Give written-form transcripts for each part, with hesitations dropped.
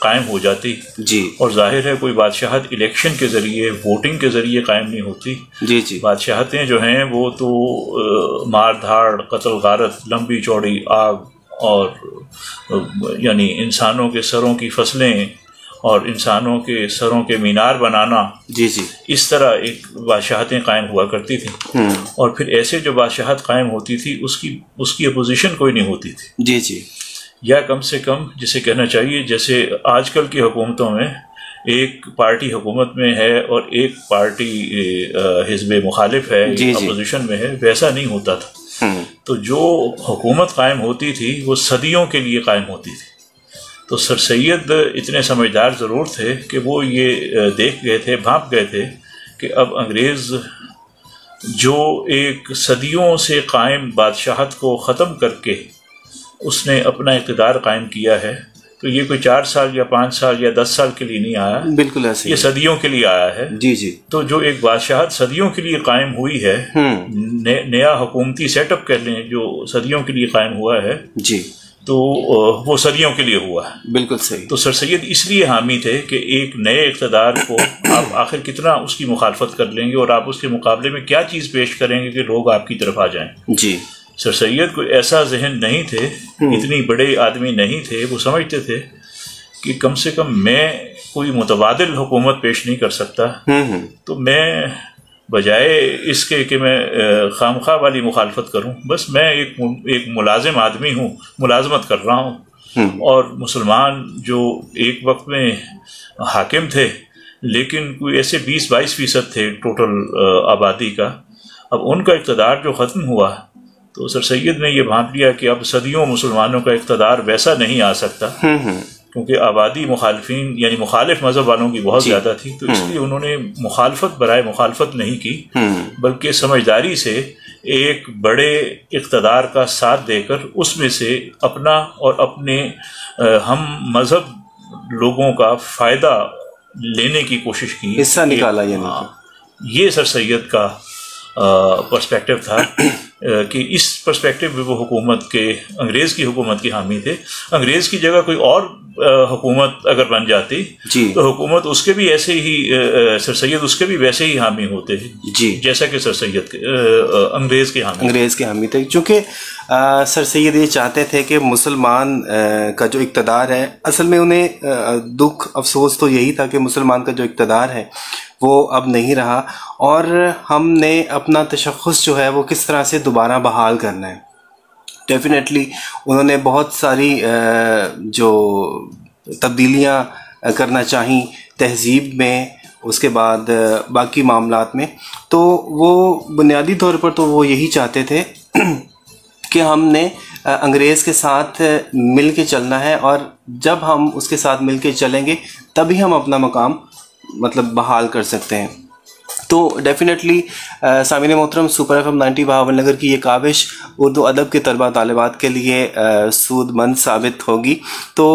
قائم ہو جاتی جی اور ظاہر ہے کوئی بادشاہت الیکشن کے ذریعے ووٹنگ کے ذریعے قائم نہیں ہوتی. جی جی بادشاہتیں جو ہیں وہ تو مار دھاڑ قتل غارت لمبی چوڑی آگ اور یعنی انسانوں کے سروں کی فصلیں اور انسانوں کے سروں کے مینار بنانا جی جی اس طرح ایک بادشاہتیں قائم ہوا کرتی تھیں. اور پھر ایسے جو بادشاہت قائم ہوتی تھی اس کی اپوزیشن کوئی نہیں ہوتی تھی. جی جی یا کم سے کم جسے کہنا چاہیے جیسے آج کل کی حکومتوں میں ایک پارٹی حکومت میں ہے اور ایک پارٹی حزب مخالف ہے اپوزیشن میں ہے، ویسا نہیں ہوتا تھا. تو جو حکومت قائم ہوتی تھی وہ صدیوں کے لیے قائم ہوتی تھی. تو سر سید اتنے سمجھدار ضرور تھے کہ وہ یہ دیکھ گئے تھے، بھانپ گئے تھے کہ اب انگریز جو ایک صدیوں سے قائم بادشاہت کو ختم کر کے اس نے اپنا اقتدار قائم کیا ہے، تو یہ کوئی 4 سال یا 5 سال یا 10 سال کے لیے نہیں آیا، بالکل ایسے یہ صدیوں کے لیے آیا ہے. جی جی تو جو ایک بادشاہت صدیوں کے لیے قائم ہوئی ہے، نیا حکومتی سیٹ اپ کہہ لیں جو صدیوں کے لیے قائم ہوا ہے، جی تو وہ صدیوں کے لیے ہوا ہے. بالکل صحیح. تو سر سید اس لیے حامی تھے کہ ایک نئے اقتدار کو آپ آخر کتنا اس کی مخالفت کر لیں گے اور آپ اس کے مقابلے میں کیا چیز پیش کریں گے کہ لوگ آپ کی طرف آ جائیں. جی سر سید کوئی ایسا ذہن نہیں تھے، اتنی بڑے آدمی نہیں تھے. وہ سمجھتے تھے کہ کم سے کم میں کوئی متبادل حکومت پیش نہیں کر سکتا، تو میں بجائے اس کے کہ میں خامخواہ والی مخالفت کروں، بس میں ایک ملازم آدمی ہوں، ملازمت کر رہا ہوں. اور مسلمان جو ایک وقت میں حاکم تھے لیکن کوئی ایسے 20-22% تھے ٹوٹل آبادی کا، اب ان کا اقتدار جو ختم ہوا تو سر سید نے یہ بھانپ لیا کہ اب صدیوں مسلمانوں کا اقتدار ویسا نہیں آ سکتا، کیونکہ آبادی مخالفین یعنی مخالف مذہب والوں کی بہت زیادہ تھی. تو اس لیے انہوں نے مخالفت برائے مخالفت نہیں کی، بلکہ سمجھداری سے ایک بڑے اقتدار کا ساتھ دے کر اس میں سے اپنا اور اپنے ہم مذہب لوگوں کا فائدہ لینے کی کوشش کی، حصہ نکالا. یہ سر سید کا پرسپیکٹیو تھا کہ اس پرسپیکٹیو میں وہ حکومت کے انگریز کی حکومت کے حامی تھے. انگریز کی جگہ کوئی اور حکومت اگر بن جاتی تو حکومت اس کے بھی ایسے ہی سر سید اس کے بھی ویسے ہی حامی ہوتے ہیں جیسا کہ سر سید انگریز کے حامی تھے. چونکہ سر سید یہ چاہتے تھے کہ مسلمان کا جو اقتدار ہے، اصل میں انہیں دکھ افسوس تو یہی تھا کہ مسلمان کا جو اقتدار ہے وہ اب نہیں رہا، اور ہم نے اپنا تشخص جو ہے وہ کس طرح سے دوبارہ بحال کرنا ہے. ڈیفینیٹلی انہوں نے بہت ساری جو تبدیلیاں کرنا چاہیں تہذیب میں، اس کے بعد باقی معاملات میں. تو وہ بنیادی طور پر تو وہ یہی چاہتے تھے کہ ہم نے انگریز کے ساتھ مل کے چلنا ہے، اور جب ہم اس کے ساتھ مل کے چلیں گے تبھی ہم اپنا مقام بحال کر سکتے ہیں. تو ڈیفینیٹلی سامعین محترم، سپر ایف ایم 90 بہاول نگر کی یہ کاوش اردو ادب کے طلباء طالبات کے لیے سود مند ثابت ہوگی. تو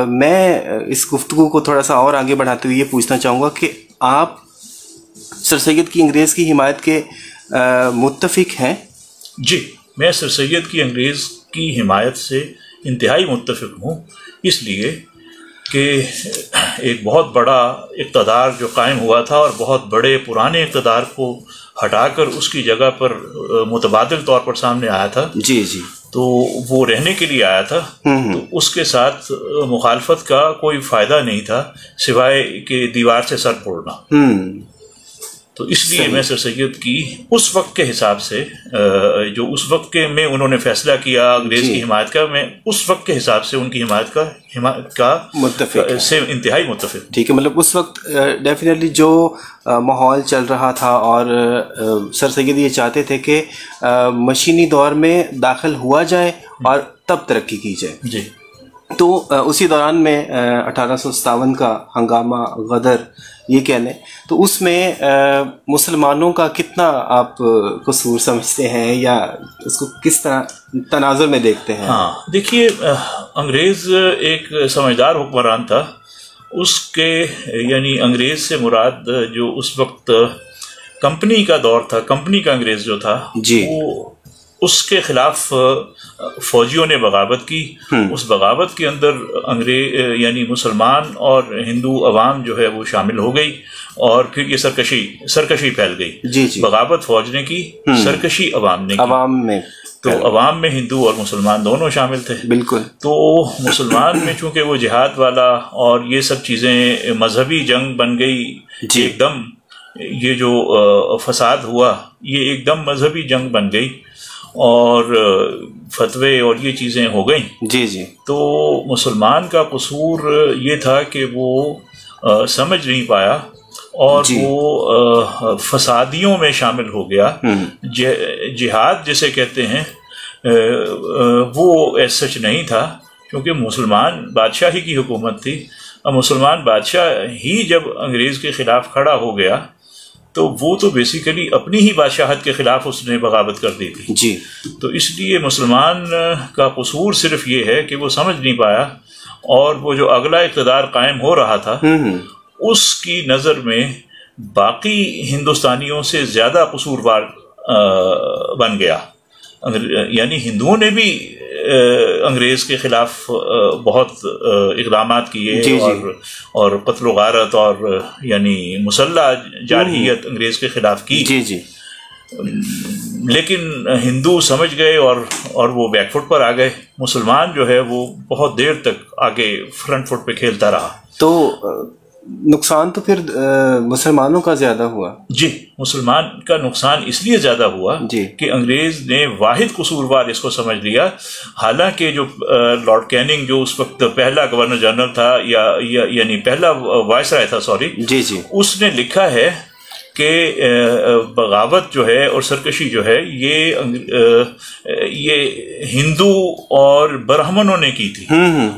میں اس گفتگو کو تھوڑا سا اور آگے بڑھاتے ہوئے یہ پوچھنا چاہوں گا کہ آپ سر سید کی انگریز کی حمایت کے متفق ہیں؟ جی، میں سر سید کی انگریز کی حمایت سے انتہائی متفق ہوں، اس لیے کہ ایک بہت بڑا اقتدار جو قائم ہوا تھا اور بہت بڑے پرانے اقتدار کو ہٹا کر اس کی جگہ پر متبادل طور پر سامنے آیا تھا. جی جی. تو وہ رہنے کے لیے آیا تھا، تو اس کے ساتھ مخالفت کا کوئی فائدہ نہیں تھا سوائے کہ دیوار سے سر پھوڑنا. تو اس لیے میں سر سید کی اس وقت کے حساب سے جو اس وقت کے میں انہوں نے فیصلہ کیا انگریز کی حمایت کا، میں اس وقت کے حساب سے ان کی حمایت کا متفق سے انتہائی متفق. ٹھیک ہے، مطلب اس وقت ڈیفینیٹلی جو ماحول چل رہا تھا، اور سر سید یہ چاہتے تھے کہ مشینی دور میں داخل ہوا جائے اور تب ترقی کی جائے. جی. تو اسی دوران میں 1857 کا ہنگامہ غدر یہ کہہ لیں، تو اس میں مسلمانوں کا کتنا آپ قصور سمجھتے ہیں، یا اس کو کس طرح تناظر میں دیکھتے ہیں؟ ہاں، دیکھیے، انگریز ایک سمجھدار حکمران تھا. اس کے یعنی انگریز سے مراد جو اس وقت کمپنی کا دور تھا، کمپنی کا انگریز جو تھا، جی، وہ اس کے خلاف فوجیوں نے بغاوت کی. اس بغاوت کے اندر انگریز یعنی مسلمان اور ہندو عوام جو ہے وہ شامل ہو گئی اور پھر یہ سرکشی پھیل گئی. بغاوت فوج نے کی, سرکشی عوام نے کی. عوام میں تو عوام میں ہندو اور مسلمان دونوں شامل تھے. بالکل. تو مسلمان میں چونکہ وہ جہاد والا اور یہ سب چیزیں مذہبی جنگ بن گئی ایک دم, یہ جو فساد ہوا یہ ایک دم مذہبی جنگ بن گئی اور فتوے اور یہ چیزیں ہو گئیں. جی. تو مسلمان کا قصور یہ تھا کہ وہ سمجھ نہیں پایا اور وہ فسادیوں میں شامل ہو گیا. جہاد جسے کہتے ہیں وہ ایسا سچ نہیں تھا کیونکہ مسلمان بادشاہی کی حکومت تھی. اب مسلمان بادشاہ ہی جب انگریز کے خلاف کھڑا ہو گیا تو وہ تو بیسیکلی اپنی ہی بادشاہت کے خلاف اس نے بغاوت کر دی تھی. جی. تو اس لیے مسلمان کا قصور صرف یہ ہے کہ وہ سمجھ نہیں پایا اور وہ جو اگلا اقتدار قائم ہو رہا تھا اس کی نظر میں باقی ہندوستانیوں سے زیادہ قصوروار بن گیا. یعنی ہندوؤں نے بھی انگریز کے خلاف بہت اقدامات کیے اور قتل و غارت اور یعنی مسلح جارحیت انگریز کے خلاف کی. جی. لیکن ہندو سمجھ گئے اور وہ بیک فٹ پر آ گئے. مسلمان جو ہے وہ بہت دیر تک آگے فرنٹ فٹ پہ کھیلتا رہا. تو نقصان تو پھر مسلمانوں کا زیادہ ہوا. جی, مسلمان کا نقصان اس لیے زیادہ ہوا کہ انگریز نے واحد قصوروار اس کو سمجھ لیا. حالانکہ جو لارڈ کیننگ جو اس وقت پہلا گورنر جنرل تھا یعنی پہلا وائس رائے تھا جی, اس نے لکھا ہے کہ بغاوت جو ہے اور سرکشی جو ہے یہ ہندو اور برہمنوں نے کی تھی.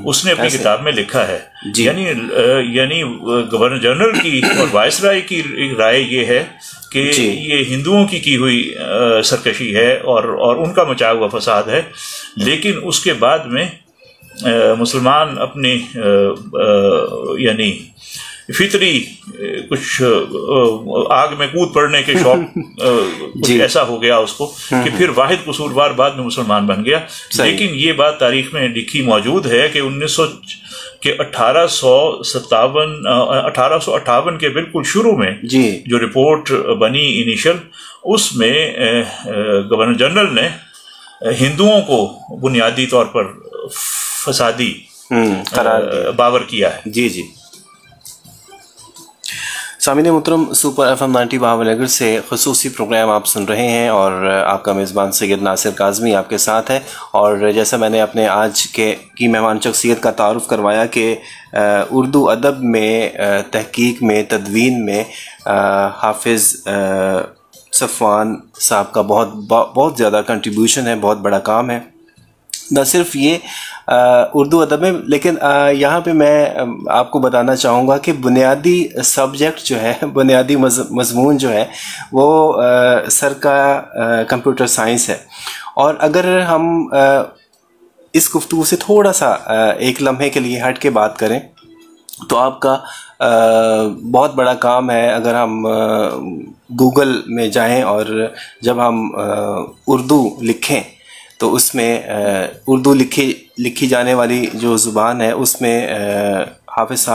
اس نے اپنی کتاب میں لکھا ہے. یعنی گورنر جنرل کی اور وائس رائے کی رائے یہ ہے کہ یہ ہندوؤں کی ہوئی سرکشی ہے اور ان کا مچایا ہوا فساد ہے. لیکن اس کے بعد میں مسلمان اپنی یعنی فطری کچھ آگ میں کود پڑنے کے شوق ایسا ہو گیا اس کو کہ پھر واحد قصوروار بعد میں مسلمان بن گیا. لیکن یہ بات تاریخ میں لکھی موجود ہے کہ 1858 کے بالکل شروع میں جو رپورٹ بنی انیشل, اس میں گورنر جنرل نے ہندوؤں کو بنیادی طور پر فسادی باور کیا ہے. جی. سامعین محترم, سپر FM 90 بہاول نگر سے خصوصی پروگرام آپ سن رہے ہیں اور آپ کا میزبان سید ناصر کاظمی آپ کے ساتھ ہے. اور جیسا میں نے اپنے آج کی مہمان شخصیت کا تعارف کروایا کہ اردو ادب میں تحقیق میں تدوین میں حافظ صفوان صاحب کا بہت زیادہ کنٹریبیوشن ہے, بہت بڑا کام ہے. نہ صرف یہ اردو ادب میں, لیکن یہاں پہ میں آپ کو بتانا چاہوں گا کہ بنیادی سبجیکٹ جو ہے, بنیادی مضمون جو ہے وہ سر کا کمپیوٹر سائنس ہے. اور اگر ہم اس گفتگو سے تھوڑا سا ایک لمحے کے لیے ہٹ کے بات کریں تو آپ کا بہت بڑا کام ہے. اگر ہم گوگل میں جائیں اور جب ہم اردو لکھیں تو اس میں اردو لکھی جانے والی جو زبان ہے اس میں حافظ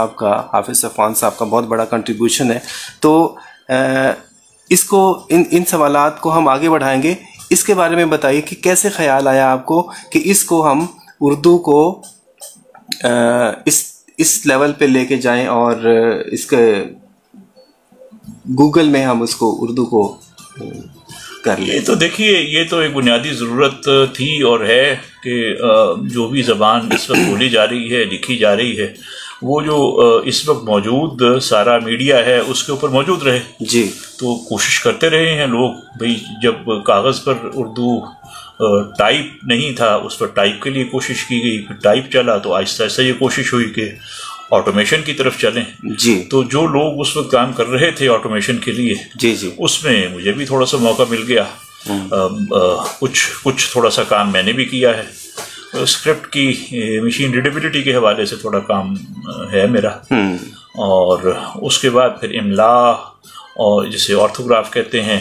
صفوان صاحب کا بہت بڑا کنٹریبیوشن ہے. تو اس کو ان سوالات کو ہم آگے بڑھائیں گے. اس کے بارے میں بتائیے کہ کیسے خیال آیا آپ کو کہ اس کو ہم اردو کو اس لیول پہ لے کے جائیں اور اس کے گوگل میں ہم اس کو اردو کو کر لیں. یہ تو دیکھیے, یہ تو ایک بنیادی ضرورت تھی اور ہے کہ جو بھی زبان اس وقت بولی جا رہی ہے, لکھی جا رہی ہے, وہ جو اس وقت موجود سارا میڈیا ہے اس کے اوپر موجود رہے. جی. تو کوشش کرتے رہے ہیں لوگ. بھئی جب کاغذ پر اردو ٹائپ نہیں تھا اس پر ٹائپ کے لیے کوشش کی گئی, پھر ٹائپ چلا تو آہستہ آہستہ یہ کوشش ہوئی کہ آٹومیشن کی طرف چلیں. جی. تو جو لوگ اس وقت کام کر رہے تھے آٹومیشن کے لیے, اس میں مجھے بھی تھوڑا سا موقع مل گیا. کچھ تھوڑا سا کام میں نے بھی کیا ہے. اسکرپٹ کی مشین ریڈیبلٹی کے حوالے سے تھوڑا کام ہے میرا, اور اس کے بعد پھر املا اور جسے آرتھوگراف کہتے ہیں.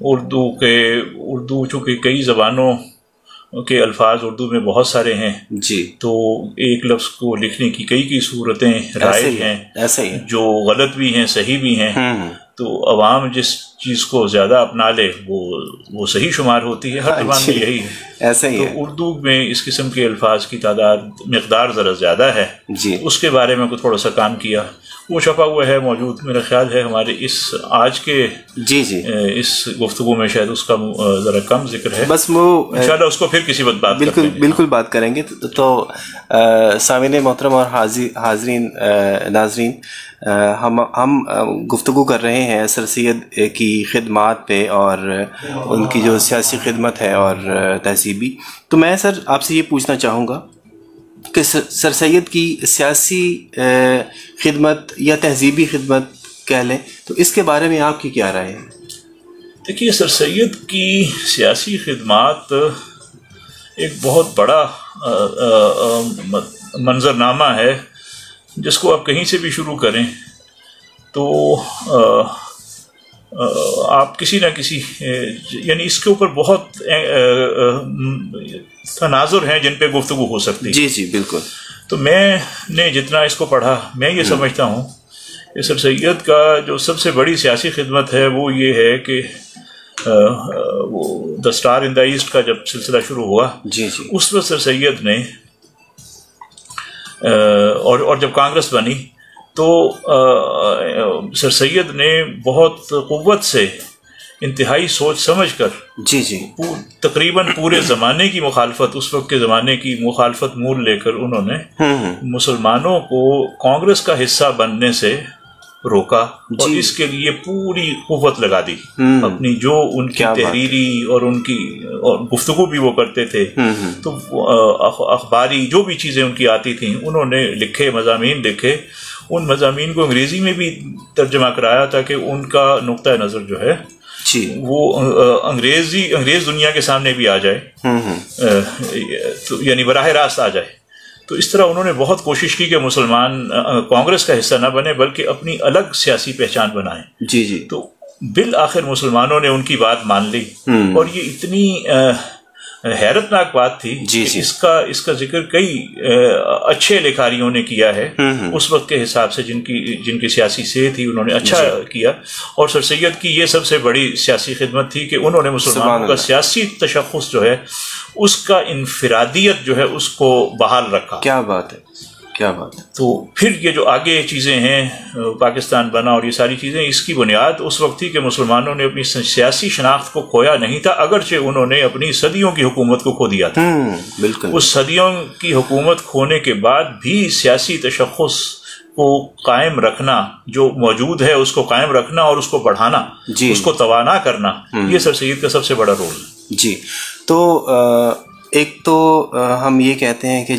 اردو چونکہ کئی زبانوں کے الفاظ اردو میں بہت سارے ہیں جی، تو ایک لفظ کو لکھنے کی کئی صورتیں رائج ہیں، جو غلط بھی ہیں صحیح بھی ہیں. تو عوام جس چیز کو زیادہ اپنا لے وہ صحیح شمار ہوتی ہے. ہر زبان میں یہی ہے. ایسا ہی ہے. تو اردو میں اس قسم کے الفاظ کی مقدار ذرا زیادہ ہے جی. اس کے بارے میں تھوڑا سا کام کیا. وہ چھپا ہوا ہے، موجود میرا خیال ہے ہمارے اس آج کے اس گفتگو میں شاید اس کا ذرا کم ذکر ہے. بس وہ انشاءاللہ اس کو پھر کسی وقت بالکل بات کریں گے. تو سامعین محترم اور ناظرین، ہم گفتگو کر رہے ہیں سر سید کی خدمات پہ اور ان کی جو سیاسی خدمت ہے اور تہذیبی. تو میں سر آپ سے یہ پوچھنا چاہوں گا کہ سر سید کی سیاسی خدمت یا تہذیبی خدمت کہہ لیں تو اس کے بارے میں آپ کی کیا رائے ہے؟ دیکھیے، سر سید کی سیاسی خدمات ایک بہت بڑا منظرنامہ ہے جس کو آپ کہیں سے بھی شروع کریں تو آپ کسی نہ کسی یعنی اس کے اوپر بہت تناظر ہیں جن پہ گفتگو ہو سکتی ہے. جی بالکل. تو میں نے جتنا اس کو پڑھا میں یہ سمجھتا ہوں کہ سر سید کا جو سب سے بڑی سیاسی خدمت ہے وہ یہ ہے کہ وہ دا اسٹار ان دا ایسٹ کا جب سلسلہ شروع ہوا اس وقت سر سید نے اور جب کانگریس بنی تو سر سید نے بہت قوت سے انتہائی سوچ سمجھ کر تقریباً پورے زمانے کی مخالفت، اس وقت کے زمانے کی مخالفت مول لے کر انہوں نے مسلمانوں کو کانگریس کا حصہ بننے سے روکا اور اس کے لیے پوری قوت لگا دی اپنی، جو ان کی تحریری اور ان کی گفتگو بھی وہ کرتے تھے تو اخباری جو بھی چیزیں ان کی آتی تھیں انہوں نے لکھے، مضامین لکھے. ان مضامین کو انگریزی میں بھی ترجمہ کرایا تاکہ ان کا نقطہ نظر جو ہے وہ انگریز دنیا کے سامنے بھی آ جائے، یعنی براہ راست آ جائے. تو اس طرح انہوں نے بہت کوشش کی کہ مسلمان کانگریس کا حصہ نہ بنے بلکہ اپنی الگ سیاسی پہچان بنائیں. تو بالآخر مسلمانوں نے ان کی بات مان لی اور یہ اتنی حیرت ناک بات تھی کہ اس کا ذکر کئی اچھے لکھاریوں نے کیا ہے اس وقت کے حساب سے، جن کی سیاسی سے تھی انہوں نے اچھا کیا. اور سر سید کی یہ سب سے بڑی سیاسی خدمت تھی کہ انہوں نے مسلمانوں کا سیاسی تشخص جو ہے اس کا انفرادیت جو ہے اس کو بحال رکھا. کیا بات ہے. تو پھر یہ جو آگے چیزیں ہیں، پاکستان بنا اور یہ ساری چیزیں، اس کی بنیاد اس وقت تھی کہ مسلمانوں نے اپنی سیاسی شناخت کو کھویا نہیں تھا، اگرچہ انہوں نے اپنی صدیوں کی حکومت کو کھو دیا تھا. بالکل. اس صدیوں کی حکومت کھونے کے بعد بھی سیاسی تشخص کو قائم رکھنا، جو موجود ہے اس کو قائم رکھنا اور اس کو بڑھانا، اس کو توانا کرنا، یہ سر سید کا سب سے بڑا رول ہے. تو ایک تو ہم یہ کہتے ہیں کہ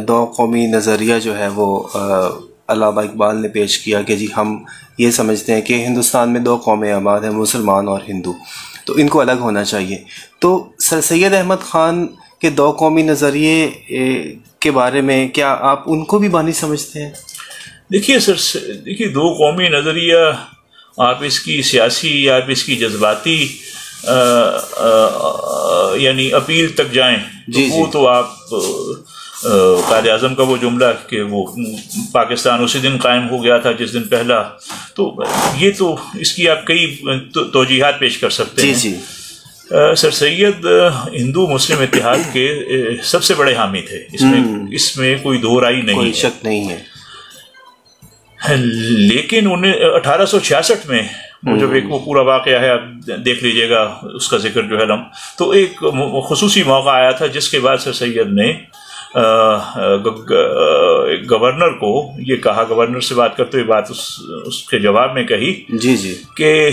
دو قومی نظریہ جو ہے وہ علامہ اقبال نے پیش کیا کہ ہم یہ سمجھتے ہیں کہ ہندوستان میں دو قومیں آباد ہیں، مسلمان اور ہندو، تو ان کو الگ ہونا چاہیے. تو سر سید احمد خان کے دو قومی نظریے کے بارے میں کیا آپ ان کو بھی بانی سمجھتے ہیں؟ دیکھیے دو قومی نظریہ، آپ اس کی سیاسی، آپ اس کی جذباتی یعنی اپیل تک جائیں وہ تو آپ قائد اعظم کا وہ جملہ کہ وہ پاکستان اسی دن قائم ہو گیا تھا جس دن پہلا، تو یہ تو اس کی آپ کئی توجیحات پیش کر سکتے ہیں. سر سید ہندو مسلم اتحاد کے سب سے بڑے حامی تھے، اس میں کوئی دو رائے نہیں، کوئی شک نہیں ہے. لیکن 1866 میں جب ایک وہ پورا واقعہ ہے، آپ دیکھ لیجئے گا اس کا ذکر جو ہے تو ایک خصوصی موقع آیا تھا جس کے بعد سر سید نے گورنر کو یہ کہا، گورنر سے بات کرتے ہوئے بات اس کے جواب میں کہی کہ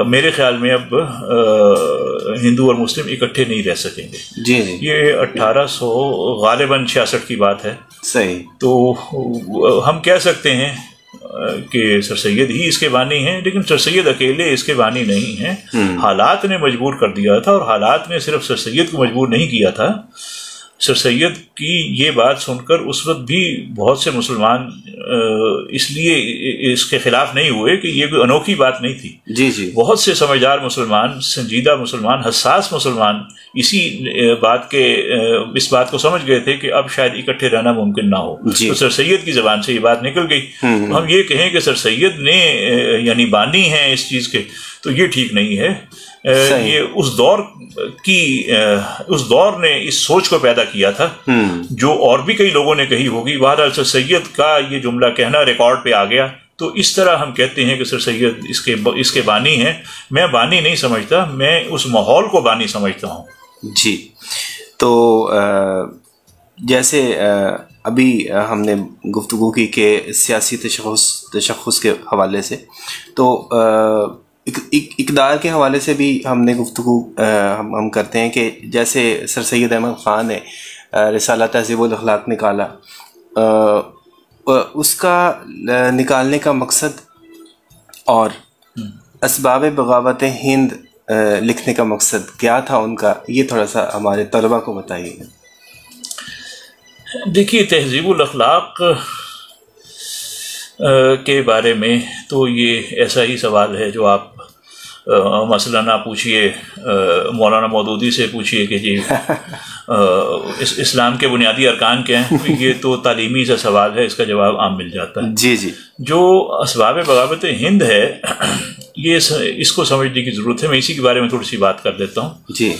میرے خیال میں اب ہندو اور مسلم اکٹھے نہیں رہ سکیں گے. یہ 1800 غالباً 66 کی بات ہے. صحیح. تو ہم کہہ سکتے ہیں کہ سر سید ہی اس کے بانی ہیں، لیکن سر سید اکیلے اس کے بانی نہیں ہیں. حالات نے مجبور کر دیا تھا، اور حالات نے صرف سر سید کو مجبور نہیں کیا تھا، سر سید کی یہ بات سن کر اس وقت بھی بہت سے مسلمان اس لیے اس کے خلاف نہیں ہوئے کہ یہ کوئی انوکھی بات نہیں تھی. جی جی. بہت سے سمجھدار مسلمان، سنجیدہ مسلمان، حساس مسلمان اس بات کو سمجھ گئے تھے کہ اب شاید اکٹھے رہنا ممکن نہ ہو. جی. تو سر سید کی زبان سے یہ بات نکل گئی. تو ہم یہ کہیں کہ سر سید نے یعنی بانی ہیں اس چیز کے، تو یہ ٹھیک نہیں ہے. یہ اس دور نے اس سوچ کو پیدا کیا تھا جو اور بھی کئی لوگوں نے کہی ہوگی. بہرحال سر سید کا یہ جملہ کہنا ریکارڈ پہ آ گیا، تو اس طرح ہم کہتے ہیں کہ سر سید اس کے بانی ہیں. میں بانی نہیں سمجھتا، میں اس ماحول کو بانی سمجھتا ہوں. جی. تو جیسے ابھی ہم نے گفتگو کی کہ سیاسی تشخص کے حوالے سے، تو اقدار کے حوالے سے بھی ہم نے گفتگو ہم کرتے ہیں کہ جیسے سر سید احمد خان نے رسالہ تہذیب الاخلاق نکالا، اس کا نکالنے کا مقصد اور اسباب بغاوت ہند لکھنے کا مقصد کیا تھا ان کا، یہ تھوڑا سا ہمارے طلبہ کو بتائیے. دیکھیے، تہذیب الاخلاق کے بارے میں تو یہ ایسا ہی سوال ہے جو آپ مثلاً آپ پوچھئے مولانا مودودی سے، پوچھئے کہ جی اسلام کے بنیادی ارکان کیا ہیں. یہ تو تعلیمی سا سوال ہے، اس کا جواب عام مل جاتا ہے. جی جی. جو اسباب بغاوت ہند ہے، یہ اس کو سمجھنے کی ضرورت ہے. میں اسی کے بارے میں تھوڑی سی بات کر دیتا ہوں. جی.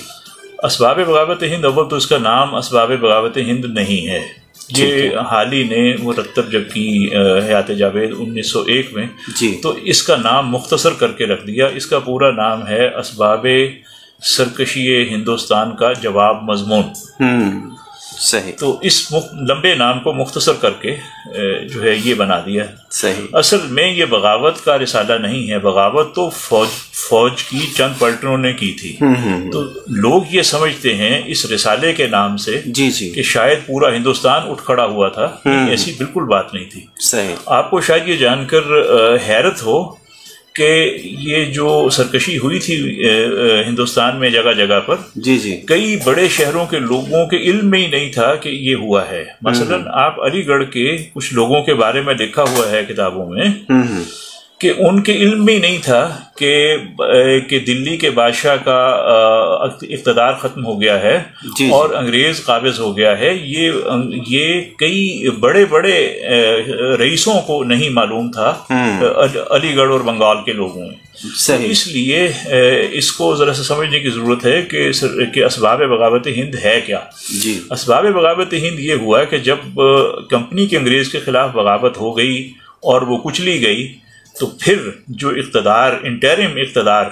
اسباب بغاوت ہند، اول تو اس کا نام اسباب بغاوت ہند نہیں ہے. یہ حالی نے مرتب جب کی حیات جاوید 1901 میں، تو اس کا نام مختصر کر کے رکھ دیا. اس کا پورا نام ہے اسباب سرکشی ہندوستان کا جواب مضمون. صحیح. تو اس لمبے نام کو مختصر کر کے جو ہے یہ بنا دیا. صحیح. اصل میں یہ بغاوت کا رسالہ نہیں ہے، بغاوت تو فوج کی چند پلٹنوں نے کی تھی. تو لوگ یہ سمجھتے ہیں اس رسالے کے نام سے جی جی کہ شاید پورا ہندوستان اٹھ کھڑا ہوا تھا. ایسی بالکل بات نہیں تھی. صحیح. آپ کو شاید یہ جان کر حیرت ہو کہ یہ جو سرکشی ہوئی تھی ہندوستان میں جگہ جگہ پر، جی جی، کئی بڑے شہروں کے لوگوں کے علم میں ہی نہیں تھا کہ یہ ہوا ہے. مثلا آپ علی گڑھ کے کچھ لوگوں کے بارے میں لکھا ہوا ہے کتابوں میں کہ ان کے علم میں ہی نہیں تھا کہ دلی کے بادشاہ کا اقتدار ختم ہو گیا ہے اور انگریز قابض ہو گیا ہے. یہ کئی بڑے بڑے رئیسوں کو نہیں معلوم تھا علی گڑھ اور بنگال کے لوگوں میں. اس لیے اس کو ذرا سا سمجھنے کی ضرورت ہے کہ اسباب بغاوت ہند ہے کیا. اسباب بغاوت ہند یہ ہوا کہ جب کمپنی کے انگریز کے خلاف بغاوت ہو گئی اور وہ کچلی گئی، تو پھر جو انٹرم اقتدار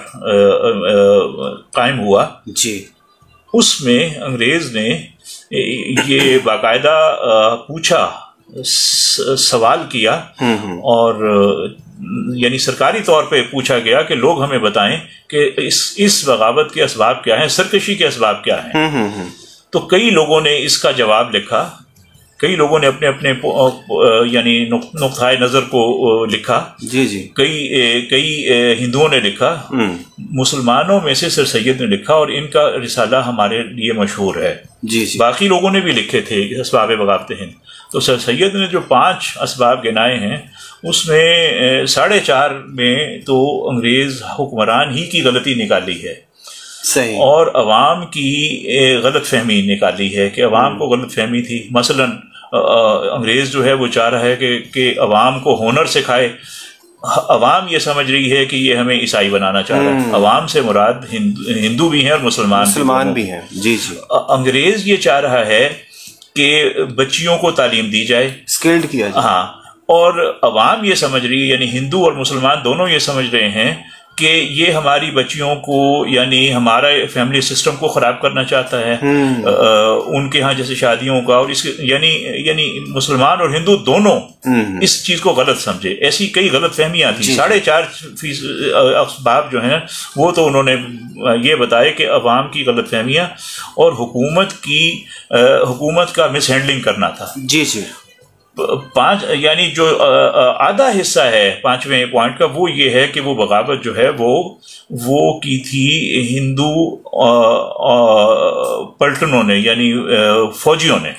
قائم ہوا، اس میں انگریز نے یہ باقاعدہ پوچھا، سوال کیا، اور یعنی سرکاری طور پہ پوچھا گیا کہ لوگ ہمیں بتائیں کہ اس بغاوت کے اسباب کیا ہیں، سرکشی کے اسباب کیا ہیں. تو کئی لوگوں نے اس کا جواب لکھا، کئی لوگوں نے اپنے یعنی نقطۂ نظر کو لکھا. کئی ہندوؤں نے لکھا، مسلمانوں میں سے سر سید نے لکھا، اور ان کا رسالہ ہمارے لیے مشہور ہے. باقی لوگوں نے بھی لکھے تھے اسباب بغاوت ہند. تو سر سید نے جو 5 اسباب گنائے ہیں، اس میں 4.5 میں تو انگریز حکمران ہی کی غلطی نکالی ہے. صحیح. اور عوام کی غلط فہمی نکالی ہے کہ عوام کو غلط فہمی تھی. مثلا انگریز جو ہے وہ چاہ رہا ہے کہ عوام کو ہنر سکھائے. عوام یہ سمجھ رہی ہے کہ یہ ہمیں عیسائی بنانا چاہ رہا ہے. عوام سے مراد ہندو بھی ہیں اور مسلمان بھی ہیں. جی. انگریز یہ چاہ رہا ہے کہ بچیوں کو تعلیم دی جائے، اسکلڈ کیا جائے. ہاں. اور عوام یہ سمجھ رہی ہے، یعنی ہندو اور مسلمان دونوں یہ سمجھ رہے ہیں کہ یہ ہماری بچیوں کو، یعنی ہمارا فیملی سسٹم کو خراب کرنا چاہتا ہے. ان کے ہاں جیسے شادیوں کا، اور اس یعنی مسلمان اور ہندو دونوں اس چیز کو غلط سمجھے. ایسی کئی غلط فہمیاں تھیں. 4.5% اسباب جو ہیں وہ تو انہوں نے یہ بتائے کہ عوام کی غلط فہمیاں اور حکومت کا مس ہینڈلنگ کرنا تھا. جی. پانچ یعنی جو آدھا حصہ ہے پانچویں پوائنٹ کا وہ یہ ہے کہ وہ بغاوت جو ہے وہ کی تھی ہندو پلٹنوں نے یعنی فوجیوں نے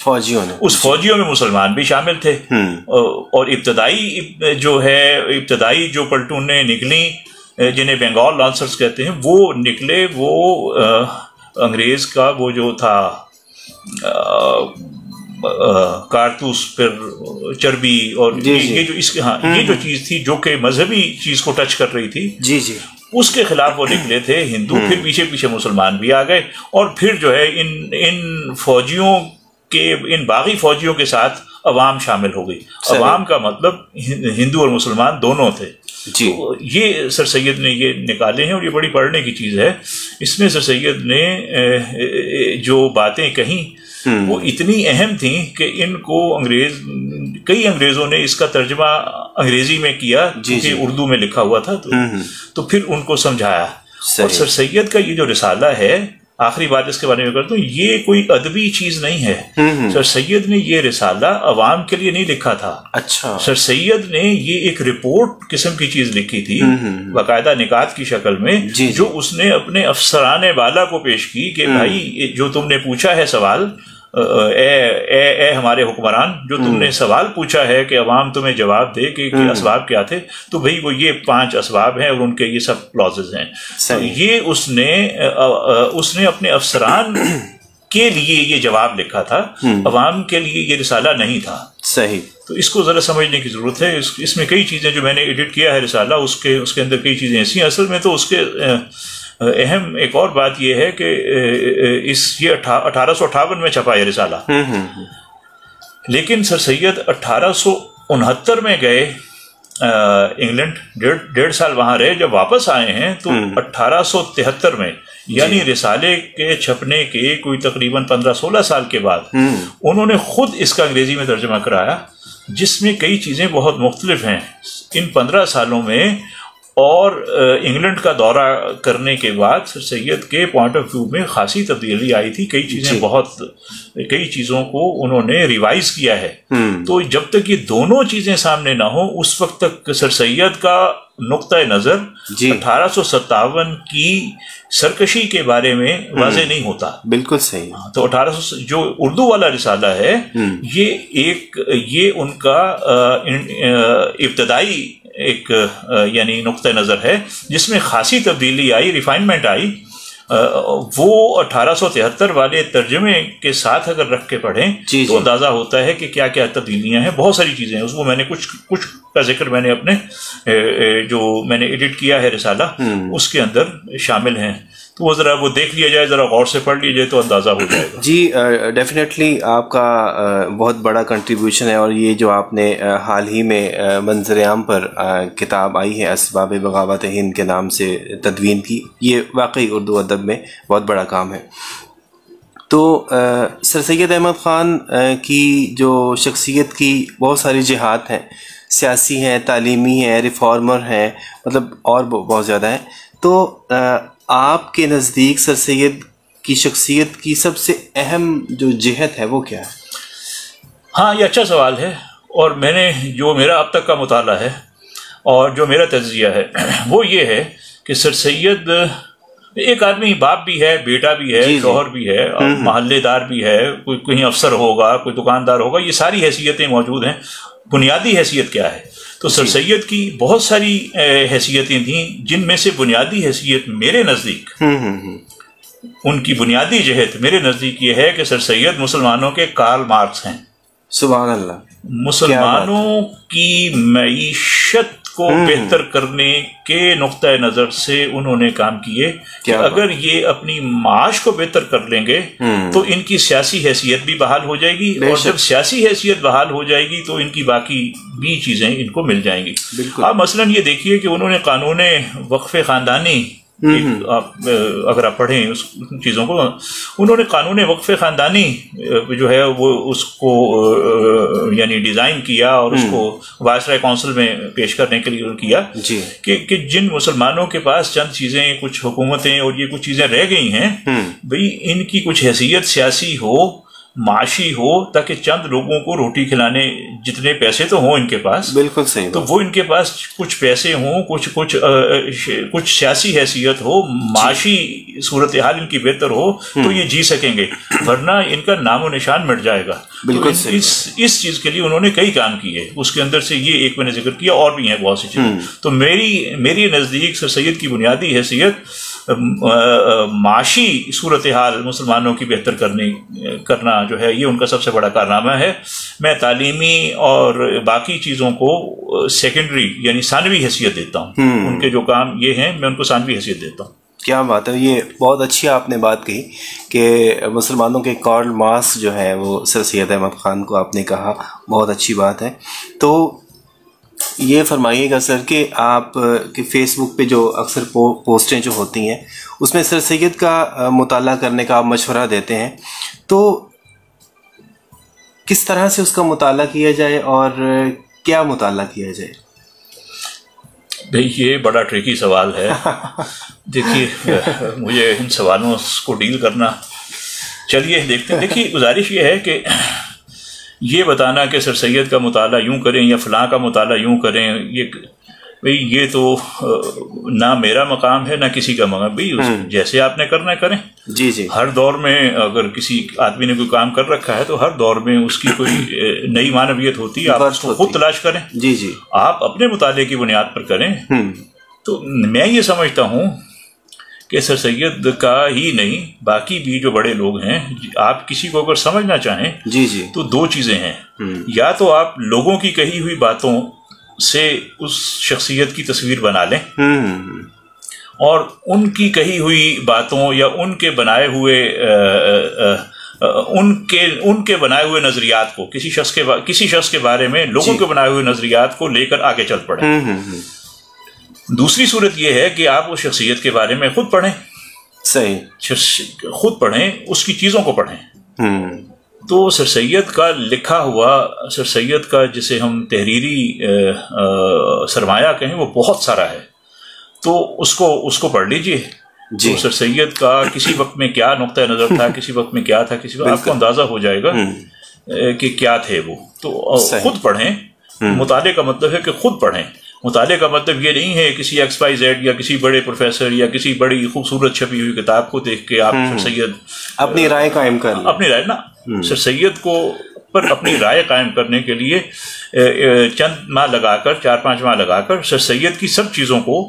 اس فوجیوں میں مسلمان بھی شامل تھے اور ابتدائی جو پلٹونیں نکلیں جنہیں بنگال لانسرز کہتے ہیں وہ نکلے وہ انگریز کا وہ جو تھا کارتوس پھر چربی اور یہ جو چیز تھی جو کہ مذہبی چیز کو ٹچ کر رہی تھی اس کے خلاف وہ نکلے تھے ہندو. پھر پیچھے پیچھے مسلمان بھی آ گئے اور پھر جو ہے ان فوجیوں کے ان باغی فوجیوں کے ساتھ عوام شامل ہو گئی. عوام کا مطلب ہندو اور مسلمان دونوں تھے. یہ سر سید نے یہ نکالے ہیں اور یہ بڑی پڑھنے کی چیز ہے. اس میں سر سید نے جو باتیں کہیں وہ اتنی اہم تھیں کہ ان کو کئی انگریزوں نے اس کا ترجمہ انگریزی میں کیا کیونکہ اردو میں لکھا ہوا تھا تو پھر ان کو سمجھایا. اور سر سید کا یہ جو رسالہ ہے آخری بات اس کے بارے میں کرتا ہوں یہ کوئی ادبی چیز نہیں ہے. سر سید نے یہ رسالہ عوام کے لیے نہیں لکھا تھا. اچھا سر سید نے یہ ایک رپورٹ قسم کی چیز لکھی تھی باقاعدہ نکات کی شکل میں جو اس نے اپنے افسران بالا کو پیش کی کہ بھائی جو تم نے پوچھا ہے سوال اے ہمارے حکمران جو تم نے سوال پوچھا ہے کہ عوام تمہیں جواب دے کہ اسباب کیا تھے تو بھئی وہ یہ 5 اسباب ہیں اور ان کے یہ سب کلوزز ہیں. یہ اس نے اپنے افسران کے لیے یہ جواب لکھا تھا. عوام کے لیے یہ رسالہ نہیں تھا. صحیح. تو اس کو ذرا سمجھنے کی ضرورت ہے. اس میں کئی چیزیں جو میں نے ایڈٹ کیا ہے رسالہ اس کے اندر کئی چیزیں ایسی ہیں. اصل میں تو اس کے اہم ایک اور بات یہ ہے کہ یہ 1858 میں چھپا یہ رسالہ. لیکن سر سید 1869 میں گئے انگلینڈ 1.5 سال وہاں رہے. جب واپس آئے ہیں تو 1873 میں یعنی رسالے کے چھپنے کے کوئی تقریباً 15-16 سال کے بعد انہوں نے خود اس کا انگریزی میں ترجمہ کرایا جس میں کئی چیزیں بہت مختلف ہیں. ان 15 سالوں میں اور انگلینڈ کا دورہ کرنے کے بعد سر سید کے پوائنٹ آف ویو میں خاصی تبدیلی آئی تھی. کئی چیزوں کو انہوں نے ریوائز کیا ہے. تو جب تک یہ دونوں چیزیں سامنے نہ ہوں اس وقت تک سر سید کا نقطہ نظر 1857 کی سرکشی کے بارے میں واضح نہیں ہوتا. بالکل صحیح. تو 1800 جو اردو والا رسالہ ہے یہ ان کا ابتدائی ایک یعنی نقطہ نظر ہے جس میں خاصی تبدیلی آئی ریفائنمنٹ آئی. وہ 1873 والے ترجمے کے ساتھ اگر رکھ کے پڑھیں تو اندازہ ہوتا ہے کہ کیا کیا تبدیلیاں ہیں. بہت ساری چیزیں ہیں. اس کو میں نے کچھ کا ذکر میں نے اپنے جو میں نے ایڈٹ کیا ہے رسالہ اس کے اندر شامل ہیں. تو وہ ذرا وہ دیکھ لیا جائے ذرا غور سے پڑھ لیا جائے تو اندازہ ہو جائے گا. جی ڈیفینیٹلی آپ کا بہت بڑا کنٹریبیوشن ہے. اور یہ جو آپ نے حال ہی میں منظر عام پر کتاب آئی ہے اسباب بغاوت ہند کے نام سے تدوین کی یہ واقعی اردو ادب میں بہت بڑا کام ہے. تو سر سید احمد خان کی جو شخصیت کی بہت ساری جہات ہیں سیاسی ہیں تعلیمی ہیں ریفارمر ہیں مطلب اور بہت زیادہ ہیں. تو آپ کے نزدیک سر سید کی شخصیت کی سب سے اہم جو جہت ہے وہ کیا ہے؟ ہاں یہ اچھا سوال ہے. اور میں نے جو میرا اب تک کا مطالعہ ہے اور جو میرا تجزیہ ہے وہ یہ ہے کہ سر سید ایک آدمی باپ بھی ہے بیٹا بھی ہے شوہر بھی ہے محلے دار بھی ہے کوئی کہیں افسر ہوگا کوئی دکاندار ہوگا. یہ ساری حیثیتیں موجود ہیں. بنیادی حیثیت کیا ہے تو سر سید کی بہت ساری حیثیتیں تھیں جن میں سے بنیادی حیثیت میرے نزدیک ان کی بنیادی جہت میرے نزدیک یہ ہے کہ سر سید مسلمانوں کے کارل مارکس ہیں. سبحان اللہ. مسلمانوں کی معیشت کو بہتر کرنے کے نقطۂ نظر سے انہوں نے کام کیے کہ اگر یہ اپنی معاش کو بہتر کر لیں گے تو ان کی سیاسی حیثیت بھی بحال ہو جائے گی اور جب سیاسی حیثیت بحال ہو جائے گی تو ان کی باقی بھی چیزیں ان کو مل جائیں گی. آپ مثلاً یہ دیکھیے کہ انہوں نے قانون وقف خاندانی اگر آپ پڑھیں اس چیزوں کو انہوں نے قانون وقف خاندانی جو ہے وہ اس کو یعنی ڈیزائن کیا اور اس کو وائسرائے کونسل میں پیش کرنے کے لیے کیا کہ جن مسلمانوں کے پاس چند چیزیں کچھ حکومتیں اور یہ کچھ چیزیں رہ گئی ہیں بھئی ان کی کچھ حیثیت سیاسی ہو معاشی ہو تاکہ چند لوگوں کو روٹی کھلانے جتنے پیسے تو ہوں ان کے پاس، بالکل صحیح، تو وہ ان کے پاس کچھ پیسے ہوں، کچھ سیاسی حیثیت ہو، معاشی صورتحال ان کی بہتر ہو تو یہ جی سکیں گے، ورنہ ان کا نام و نشان مٹ جائے گا۔ بالکل صحیح۔ اس چیز کے لیے انہوں نے کئی کام کیے، اس کے اندر سے یہ ایک میں نے ذکر کیا، اور بھی ہیں بہت سی چیزیں۔ تو میری نزدیک سر سید کی بنیادی حیثیت معاشی صورتحال مسلمانوں کی بہتر کرنا جو ہے، یہ ان کا سب سے بڑا کارنامہ ہے۔ میں تعلیمی اور باقی چیزوں کو سیکنڈری یعنی ثانوی حیثیت دیتا ہوں، ان کے جو کام یہ ہیں میں ان کو ثانوی حیثیت دیتا ہوں۔ کیا بات ہے، یہ بہت اچھی آپ نے بات کہی کہ مسلمانوں کے کارل مارکس جو ہے وہ سر سید احمد خان کو آپ نے کہا، بہت اچھی بات ہے۔ تو یہ فرمائیے گا سر کہ آپ کے فیس بک پہ جو اکثر پوسٹیں جو ہوتی ہیں اس میں سر سید کا مطالعہ کرنے کا آپ مشورہ دیتے ہیں، تو کس طرح سے اس کا مطالعہ کیا جائے اور کیا مطالعہ کیا جائے؟ بھئی یہ بڑا ٹریکی سوال ہے۔ دیکھیے مجھے ان سوالوں کو ڈیل کرنا، چلیے دیکھتے ہیں۔ دیکھیے گزارش یہ ہے کہ یہ بتانا کہ سر سید کا مطالعہ یوں کریں یا فلاں کا مطالعہ یوں کریں، یہ تو نہ میرا مقام ہے نہ کسی کا مقام۔ بھئی جیسے آپ نے کرنا ہے کریں۔ جی جی، ہر دور میں اگر کسی آدمی نے کوئی کام کر رکھا ہے تو ہر دور میں اس کی کوئی نئی معنویت ہوتی ہے، آپ اس کو خود تلاش کریں۔ جی جی، آپ اپنے مطالعے کی بنیاد پر کریں۔ تو میں یہ سمجھتا ہوں کہ سر سید کا ہی نہیں، باقی بھی جو بڑے لوگ ہیں، آپ کسی کو اگر سمجھنا چاہیں جی جی، تو دو چیزیں ہیں، یا تو آپ لوگوں کی کہی ہوئی باتوں سے اس شخصیت کی تصویر بنا لیں، اور ان کی کہی ہوئی باتوں یا ان کے بنائے ہوئے ان کے بنائے ہوئے نظریات کو کسی شخص کے بارے میں لوگوں کے بنائے ہوئے نظریات کو لے کر آگے چل پڑیں۔ دوسری صورت یہ ہے کہ آپ اس شخصیت کے بارے میں خود پڑھیں، صحیح، خود پڑھیں، اس کی چیزوں کو پڑھیں۔ تو سر سید کا لکھا ہوا، سر سید کا جسے ہم تحریری سرمایہ کہیں، وہ بہت سارا ہے، تو اس کو پڑھ لیجئے۔ تو سر سید کا کسی وقت میں کیا نقطہ نظر تھا، کسی وقت میں کیا تھا، کسی وقت آپ کو اندازہ ہو جائے گا کہ کیا تھے وہ۔ تو خود پڑھیں۔ مطالعے کا مطلب ہے کہ خود پڑھیں۔ مطالعے کا مطلب یہ نہیں ہے کسی ایکس وائی زیڈ یا کسی بڑے پروفیسر یا کسی بڑی خوبصورت چھپی ہوئی کتاب کو دیکھ کے آپ سر سید اپنی رائے قائم کر لیں۔ اپنی رائے نا، سر سید کو پر اپنی رائے قائم کرنے کے لیے چند ماہ لگا کر، 4-5 ماہ لگا کر سر سید کی سب چیزوں کو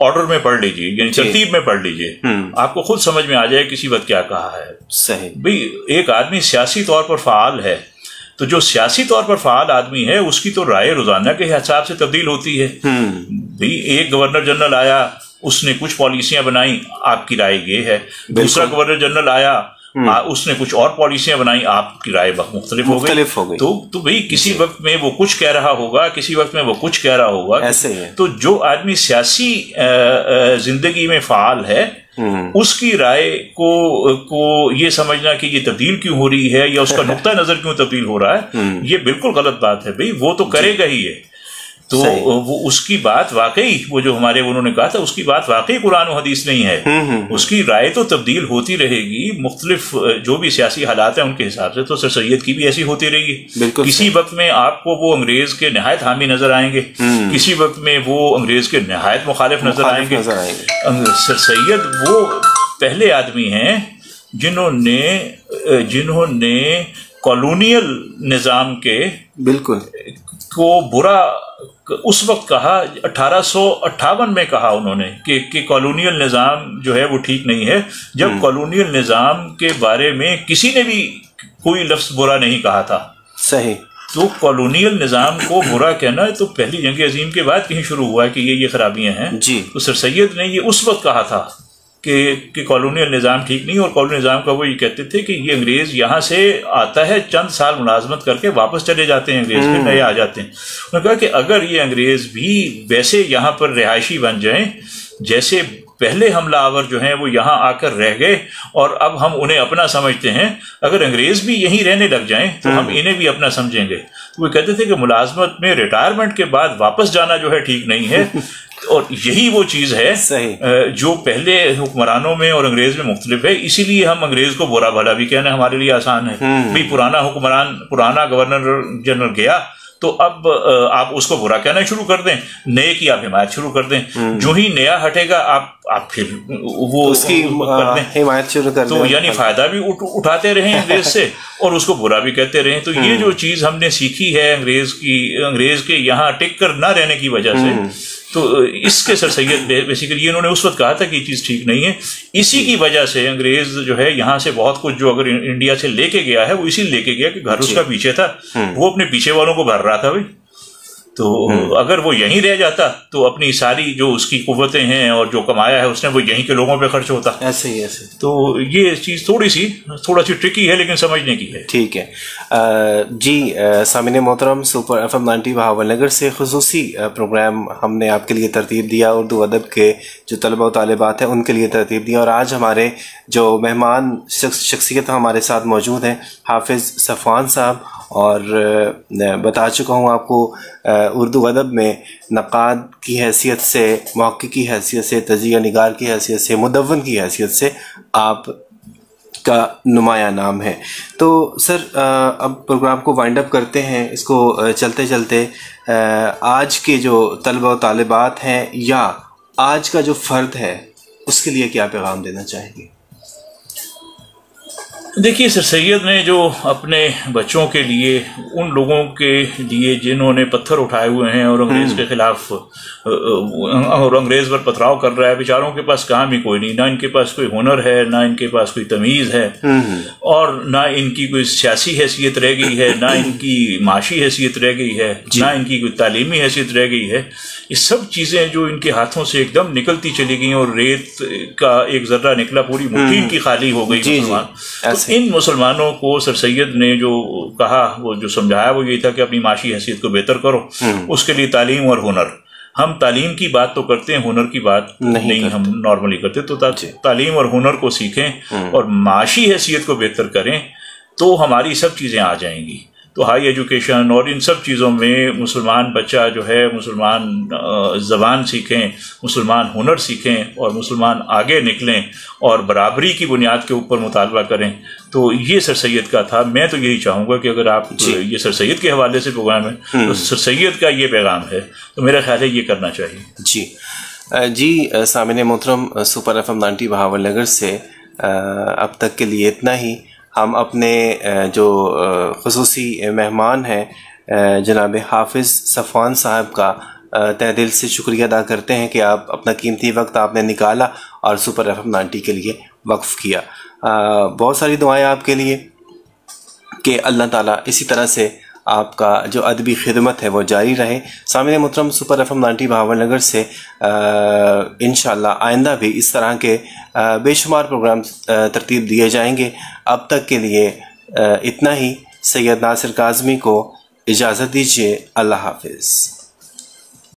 آرڈر میں پڑھ لیجیے، یعنی ترتیب میں پڑھ لیجیے، آپ کو خود سمجھ میں آ جائے کسی وقت کیا کہا ہے۔ صحیح۔ بھئی ایک آدمی سیاسی طور پر فعال ہے، تو جو سیاسی طور پر فعال آدمی ہے اس کی تو رائے روزانہ کے حساب سے تبدیل ہوتی ہے۔ بھئی ایک گورنر جنرل آیا، اس نے کچھ پالیسیاں بنائیں، آپ کی رائے یہ ہے۔ دوسرا گورنر جنرل آیا، اس نے کچھ اور پالیسیاں بنائیں، آپ کی رائے مختلف ہو گئی۔ تو بھئی کسی وقت میں وہ کچھ کہہ رہا ہوگا، کسی وقت میں وہ کچھ کہہ رہا ہوگا۔ ایسے ہی ہے۔ تو جو آدمی سیاسی زندگی میں فعال ہے، اس کی رائے کو یہ سمجھنا کہ یہ تبدیل کیوں ہو رہی ہے یا اس کا نقطہ نظر کیوں تبدیل ہو رہا ہے، یہ بالکل غلط بات ہے۔ بھئی وہ تو کرے گا ہی ہے، تو وہ اس کی بات واقعی، وہ جو ہمارے انہوں نے کہا تھا، اس کی بات واقعی قرآن و حدیث نہیں ہے، اس کی رائے تو تبدیل ہوتی رہے گی، مختلف جو بھی سیاسی حالات ہیں ان کے حساب سے۔ تو سر سید کی بھی ایسی ہوتی رہی ہے۔ کسی وقت میں آپ کو وہ انگریز کے نہایت حامی نظر آئیں گے، کسی وقت میں وہ انگریز کے نہایت مخالف نظر آئیں گے۔ سر سید وہ پہلے آدمی ہیں جنہوں نے کالونیل نظام کے بالکل کو برا اس وقت کہا، 1858 میں کہا انہوں نے کہ کالونیل نظام جو ہے وہ ٹھیک نہیں ہے، جب کالونیل نظام کے بارے میں کسی نے بھی کوئی لفظ برا نہیں کہا تھا۔ صحیح۔ تو کالونیل نظام کو برا کہنا تو پہلی جنگ عظیم کے بعد کہیں شروع ہوا ہے کہ یہ خرابیاں ہیں۔ تو سر سید نے یہ اس وقت کہا تھا کہ کالونیل نظام ٹھیک نہیں، اور کالونیل نظام کا وہ یہ کہتے تھے کہ یہ انگریز یہاں سے آتا ہے، چند سال ملازمت کر کے واپس چلے جاتے ہیں انگریز کے، نئے آ جاتے ہیں۔ انہوں نے کہا کہ اگر یہ انگریز بھی ویسے یہاں پر رہائشی بن جائیں جیسے پہلے حملہ آور جو ہیں وہ یہاں آ کر رہ گئے اور اب ہم انہیں اپنا سمجھتے ہیں، اگر انگریز بھی یہیں رہنے لگ جائیں تو ہم انہیں بھی اپنا سمجھیں گے۔ تو وہ کہتے تھے کہ ملازمت میں ریٹائرمنٹ کے بعد واپس جانا جو ہے ٹھیک نہیں ہے، اور یہی وہ چیز ہے جو پہلے حکمرانوں میں اور انگریز میں مختلف ہے. اسی لیے ہم انگریز کو برا بھلا بھی کہنا ہمارے لیے آسان ہے. بھئی پرانا حکمران، پرانا گورنر جنرل گیا تو اب آپ اس کو برا کہنا شروع کر دیں، نئے کی آپ حمایت شروع کر دیں. جو ہی نیا ہٹے گا آپ پھر وہ اس کی حمایت شروع کر دیں. تو یعنی فائدہ بھی اٹھاتے رہیں انگریز سے اور اس کو برا بھی کہتے رہیں. تو یہ جو چیز ہم نے سیکھی ہے انگریز کے یہاں ٹک کر نہ رہنے کی وجہ سے، تو اس کے سر سید بیسیکلی انہوں نے اس وقت کہا تھا کہ یہ چیز ٹھیک نہیں ہے. اسی کی وجہ سے انگریز جو ہے یہاں سے بہت کچھ جو اگر انڈیا سے لے کے گیا ہے وہ اسی لے کے گیا کہ گھر اس کا پیچھے تھا، وہ اپنے پیچھے والوں کو بھر رہا تھا. بھائی تو اگر وہ یہیں رہ جاتا تو اپنی ساری جو اس کی قوتیں ہیں اور جو کمایا ہے اس نے وہ یہیں کے لوگوں پہ خرچ ہوتا. ایسے ہی تو یہ چیز تھوڑا سی ٹرکی ہے لیکن سمجھنے کی ہے. ٹھیک ہے جی. سامعین محترم، سپر ایف ایم 90 بہاول نگر سے خصوصی پروگرام ہم نے آپ کے لیے ترتیب دیا. اردو ادب کے جو طلبہ و طالبات ہیں ان کے لیے ترتیب دیا. اور آج ہمارے جو مہمان شخصیت ہمارے ساتھ موجود ہیں حافظ صفوان صاحب، اور بتا چکا ہوں آپ کو اردو ادب میں نقاد کی حیثیت سے، محقق کی حیثیت سے، تجزیہ نگار کی حیثیت سے، مدون کی حیثیت سے آپ کا نمایاں نام ہے. تو سر اب پروگرام کو وائنڈ اپ کرتے ہیں. اس کو چلتے چلتے آج کے جو طلبہ و طالبات ہیں یا آج کا جو فرد ہے اس کے لیے کیا پیغام دینا چاہیں گے؟ دیکھیے سر سید نے جو اپنے بچوں کے لیے، ان لوگوں کے لیے جنہوں نے پتھر اٹھائے ہوئے ہیں اور انگریز کے خلاف اور انگریز پر پتھراؤ کر رہا ہے، بیچاروں کے پاس کام ہی کوئی نہیں، نہ ان کے پاس کوئی ہنر ہے، نہ ان کے پاس کوئی تمیز ہے، اور نہ ان کی کوئی سیاسی حیثیت رہ گئی ہے، نہ ان کی معاشی حیثیت رہ گئی ہے، نہ ان کی کوئی تعلیمی حیثیت رہ گئی ہے. یہ سب چیزیں جو ان کے ہاتھوں سے ایک دم نکلتی چلی گئیں اور ریت کا ایک ذرہ نکلا پوری مٹھی ان کی خالی ہو گئی. مسلمان ان مسلمانوں کو سر سید نے جو کہا، وہ جو سمجھایا وہ یہی تھا کہ اپنی معاشی حیثیت کو بہتر کرو. اس کے لیے تعلیم اور ہنر، ہم تعلیم کی بات تو کرتے ہیں، ہنر کی بات نہیں ہم نارملی کرتے. تو تعلیم اور ہنر کو سیکھیں اور معاشی حیثیت کو بہتر کریں تو ہماری سب چیزیں آ جائیں گی. تو ہائی ایجوکیشن اور ان سب چیزوں میں مسلمان بچہ جو ہے مسلمان زبان سیکھیں، مسلمان ہنر سیکھیں اور مسلمان آگے نکلیں اور برابری کی بنیاد کے اوپر مطالبہ کریں. تو یہ سر سید کا تھا. میں تو یہی چاہوں گا کہ اگر آپ یہ سر سید کے حوالے سے پروگرام ہے تو سر سید کا یہ پیغام ہے، تو میرا خیال ہے یہ کرنا چاہیے. جی سامعین محترم، سپر ایف ایم 90 بہاول نگر سے اب تک کے لیے اتنا ہی. ہم اپنے جو خصوصی مہمان ہیں جناب حافظ صفوان صاحب کا تہ دل سے شکریہ ادا کرتے ہیں کہ آپ اپنا قیمتی وقت آپ نے نکالا اور سپر ایف ایم 90 کے لیے وقف کیا. بہت ساری دعائیں آپ کے لیے کہ اللہ تعالیٰ اسی طرح سے آپ کا جو ادبی خدمت ہے وہ جاری رہے. سامعین محترم، سپر ایف ایم 90 بہاول نگر سے انشاءاللہ آئندہ بھی اس طرح کے بے شمار پروگرام ترتیب دیے جائیں گے. اب تک کے لیے اتنا ہی. سید ناصر کاظمی کو اجازت دیجیے. اللہ حافظ.